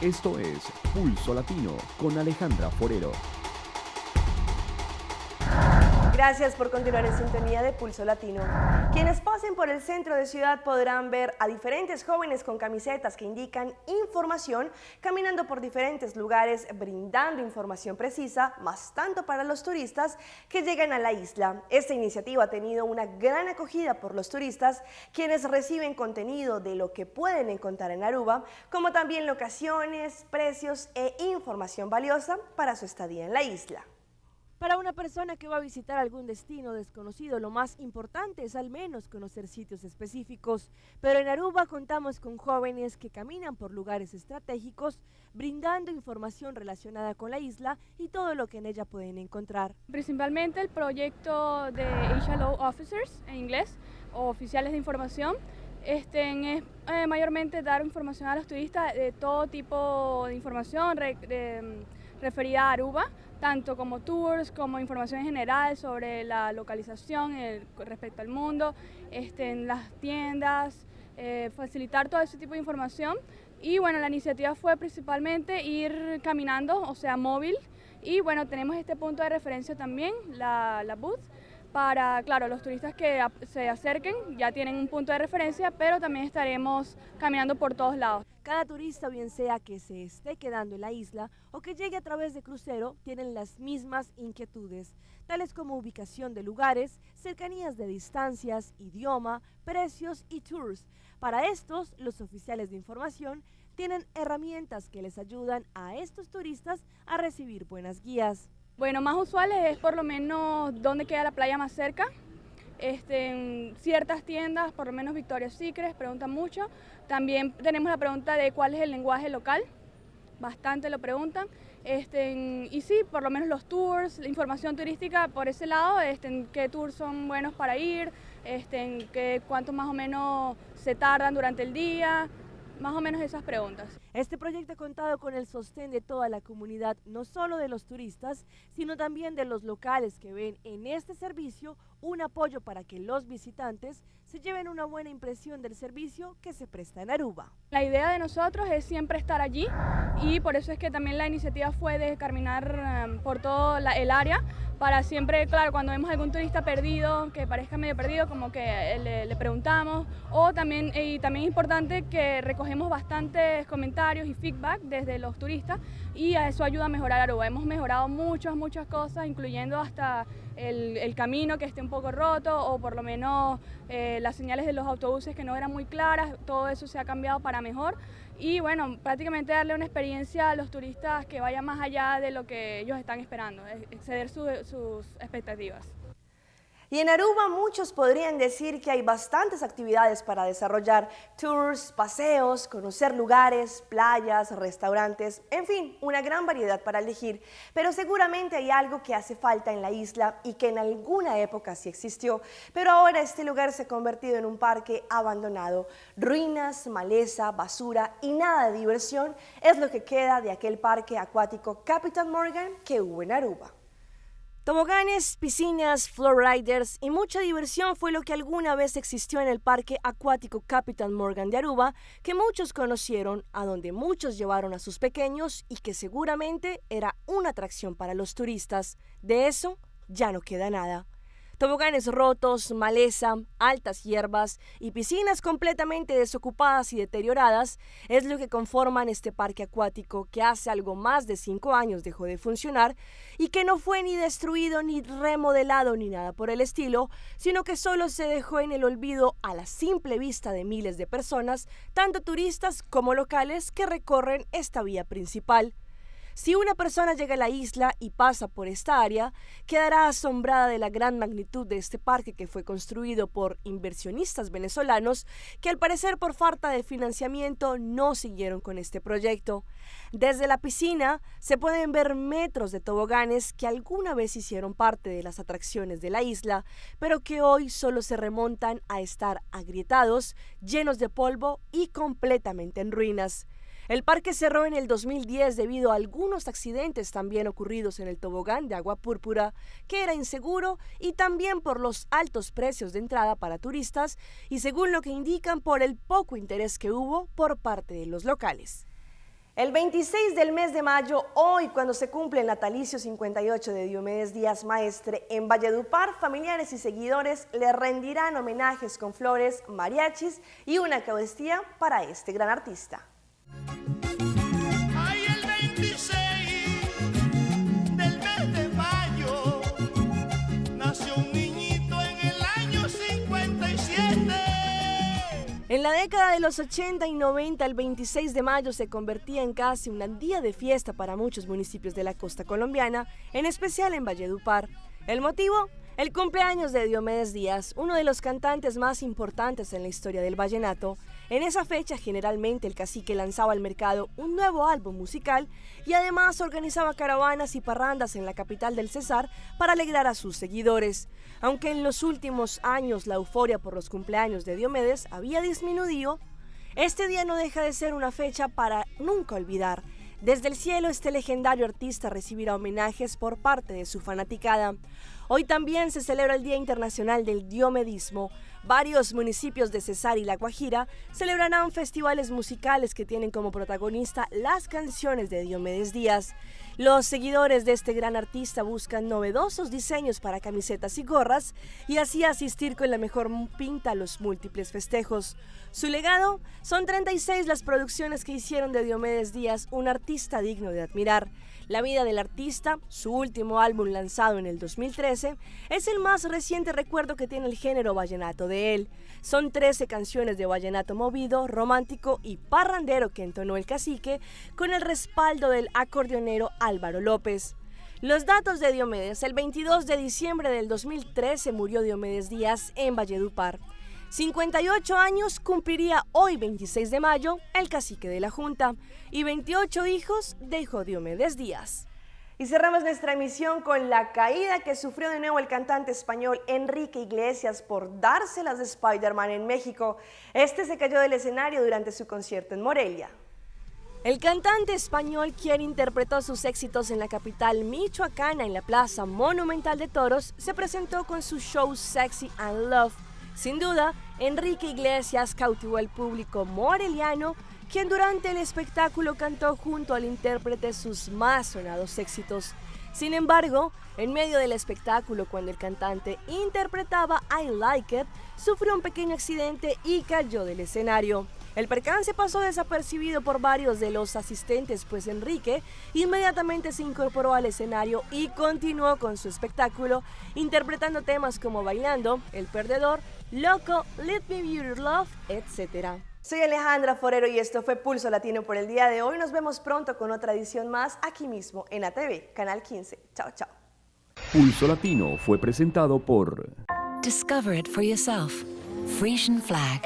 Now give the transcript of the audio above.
Esto es Pulso Latino con Alejandra Forero. Gracias por continuar en sintonía de Pulso Latino. Quienes pasen por el centro de ciudad podrán ver a diferentes jóvenes con camisetas que indican información, caminando por diferentes lugares, brindando información precisa, más tanto para los turistas que llegan a la isla. Esta iniciativa ha tenido una gran acogida por los turistas, quienes reciben contenido de lo que pueden encontrar en Aruba, como también locaciones, precios e información valiosa para su estadía en la isla. Para una persona que va a visitar algún destino desconocido, lo más importante es al menos conocer sitios específicos. Pero en Aruba contamos con jóvenes que caminan por lugares estratégicos, brindando información relacionada con la isla y todo lo que en ella pueden encontrar. Principalmente el proyecto de Asia Law Officers, en inglés, o oficiales de información, es mayormente dar información a los turistas de todo tipo de información referida a Aruba, tanto como tours, como información en general sobre la localización respecto al mundo, en las tiendas, facilitar todo ese tipo de información. Y bueno, la iniciativa fue principalmente ir caminando, o sea, móvil, y bueno, tenemos este punto de referencia también, la booth, para, claro, los turistas que se acerquen ya tienen un punto de referencia, pero también estaremos caminando por todos lados. Cada turista, bien sea que se esté quedando en la isla o que llegue a través de crucero, tienen las mismas inquietudes, tales como ubicación de lugares, cercanías de distancias, idioma, precios y tours. Para estos, los oficiales de información tienen herramientas que les ayudan a estos turistas a recibir buenas guías. Bueno, más usuales es por lo menos dónde queda la playa más cerca. En ciertas tiendas, por lo menos Victoria's Secret, preguntan mucho. También tenemos la pregunta de cuál es el lenguaje local, bastante lo preguntan. Y sí, por lo menos los tours, la información turística por ese lado, qué tours son buenos para ir, cuánto más o menos se tardan durante el día. Más o menos esas preguntas. Este proyecto ha contado con el sostén de toda la comunidad, no solo de los turistas, sino también de los locales que ven en este servicio un apoyo para que los visitantes se lleven una buena impresión del servicio que se presta en Aruba. La idea de nosotros es siempre estar allí y por eso es que también la iniciativa fue de caminar por todo el área, para siempre, claro, cuando vemos algún turista perdido, que parezca medio perdido, como que le preguntamos, o también, y también es importante que recogemos bastantes comentarios y feedback desde los turistas y a eso ayuda a mejorar Aruba. Hemos mejorado muchas cosas, incluyendo hasta el camino que esté un poco roto o por lo menos las señales de los autobuses que no eran muy claras, todo eso se ha cambiado para mejor. Y bueno, prácticamente darle una experiencia a los turistas que vaya más allá de lo que ellos están esperando, exceder sus expectativas. Y en Aruba muchos podrían decir que hay bastantes actividades para desarrollar: tours, paseos, conocer lugares, playas, restaurantes, en fin, una gran variedad para elegir. Pero seguramente hay algo que hace falta en la isla y que en alguna época sí existió, pero ahora este lugar se ha convertido en un parque abandonado. Ruinas, maleza, basura y nada de diversión es lo que queda de aquel parque acuático Capitán Morgan que hubo en Aruba. Toboganes, piscinas, flowriders y mucha diversión fue lo que alguna vez existió en el parque acuático Capitán Morgan de Aruba, que muchos conocieron, a donde muchos llevaron a sus pequeños y que seguramente era una atracción para los turistas. De eso ya no queda nada. Toboganes rotos, maleza, altas hierbas y piscinas completamente desocupadas y deterioradas es lo que conforman este parque acuático que hace algo más de 5 años dejó de funcionar y que no fue ni destruido ni remodelado ni nada por el estilo, sino que solo se dejó en el olvido a la simple vista de miles de personas, tanto turistas como locales que recorren esta vía principal. Si una persona llega a la isla y pasa por esta área, quedará asombrada de la gran magnitud de este parque que fue construido por inversionistas venezolanos que al parecer por falta de financiamiento no siguieron con este proyecto. Desde la piscina se pueden ver metros de toboganes que alguna vez hicieron parte de las atracciones de la isla, pero que hoy solo se remontan a estar agrietados, llenos de polvo y completamente en ruinas. El parque cerró en el 2010 debido a algunos accidentes también ocurridos en el tobogán de agua púrpura, que era inseguro, y también por los altos precios de entrada para turistas y, según lo que indican, por el poco interés que hubo por parte de los locales. El 26 del mes de mayo, hoy cuando se cumple el natalicio 58 de Diomedes Díaz Maestre, en Valledupar, familiares y seguidores le rendirán homenajes con flores, mariachis y una Eucaristía para este gran artista. Ay, el 26 del mes de mayo nació un niñito en el año 57. En la década de los 80 y 90, el 26 de mayo se convertía en casi un día de fiesta para muchos municipios de la costa colombiana, en especial en Valledupar. ¿El motivo? El cumpleaños de Diomedes Díaz, uno de los cantantes más importantes en la historia del vallenato. En esa fecha, generalmente el cacique lanzaba al mercado un nuevo álbum musical y además organizaba caravanas y parrandas en la capital del Cesar para alegrar a sus seguidores. Aunque en los últimos años la euforia por los cumpleaños de Diomedes había disminuido, este día no deja de ser una fecha para nunca olvidar. Desde el cielo, este legendario artista recibirá homenajes por parte de su fanaticada. Hoy también se celebra el Día Internacional del Diomedismo. Varios municipios de Cesar y La Guajira celebrarán festivales musicales que tienen como protagonista las canciones de Diomedes Díaz. Los seguidores de este gran artista buscan novedosos diseños para camisetas y gorras y así asistir con la mejor pinta a los múltiples festejos. Su legado: son 36 las producciones que hicieron de Diomedes Díaz un artista digno de admirar. La vida del artista, su último álbum lanzado en el 2013, es el más reciente recuerdo que tiene el género vallenato de él. Son 13 canciones de vallenato movido, romántico y parrandero que entonó el cacique con el respaldo del acordeonero Álvaro López. Los datos de Diomedes: el 22 de diciembre del 2013 murió Diomedes Díaz en Valledupar. 58 años cumpliría hoy, 26 de mayo, el cacique de la Junta, y 28 hijos dejó Diomedes Díaz. Y cerramos nuestra emisión con la caída que sufrió de nuevo el cantante español Enrique Iglesias por dárselas de Spider-Man en México. Este se cayó del escenario durante su concierto en Morelia. El cantante español, quien interpretó sus éxitos en la capital michoacana en la Plaza Monumental de Toros, se presentó con su show Sexy and Love. Sin duda, Enrique Iglesias cautivó al público moreliano, quien durante el espectáculo cantó junto al intérprete sus más sonados éxitos. Sin embargo, en medio del espectáculo, cuando el cantante interpretaba I Like It, sufrió un pequeño accidente y cayó del escenario. El percance pasó desapercibido por varios de los asistentes, pues Enrique inmediatamente se incorporó al escenario y continuó con su espectáculo, interpretando temas como Bailando, El Perdedor, Loco, Let Me Be Your Love, etc. Soy Alejandra Forero y esto fue Pulso Latino por el día de hoy. Nos vemos pronto con otra edición más aquí mismo en ATV, Canal 15. Chao, chao. Pulso Latino fue presentado por Discover it for yourself. Frisian Flag.